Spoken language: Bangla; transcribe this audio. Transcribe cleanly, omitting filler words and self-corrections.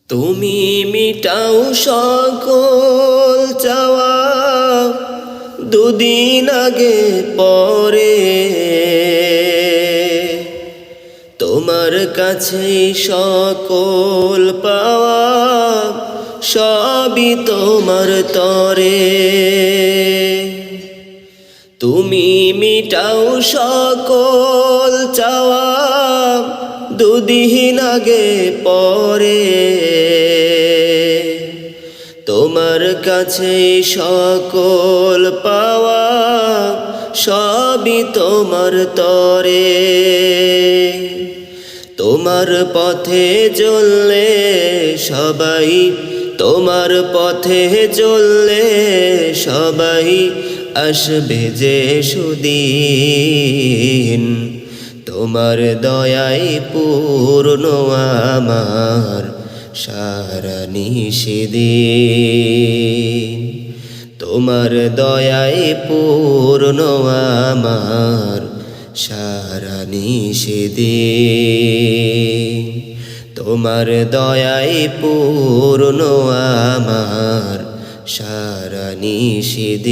তুমি মিটাও সকল চাওয়া, দুদিন আগে পরে তোমার কাছেই সকল পাওয়া, সবই তোমার তরে। তুমি মিটাও সকল চাওয়া, দুদিন আগে পরে তোমার কাছেই সকল পাওয়া, সবই তোমার তরে। তোমার পথে চললে সবাই, তোমার পথে চললে সবাই আসবে যে সুদিন। তোমার দয়ায় পূর্ণ আমার সারা নিষেদিন। তোমার দয়ায় পূর্ণ আমার সারা নিষেদিন। তোমার দয়ায় পূর্ণ আমার সারা নিষেদিন।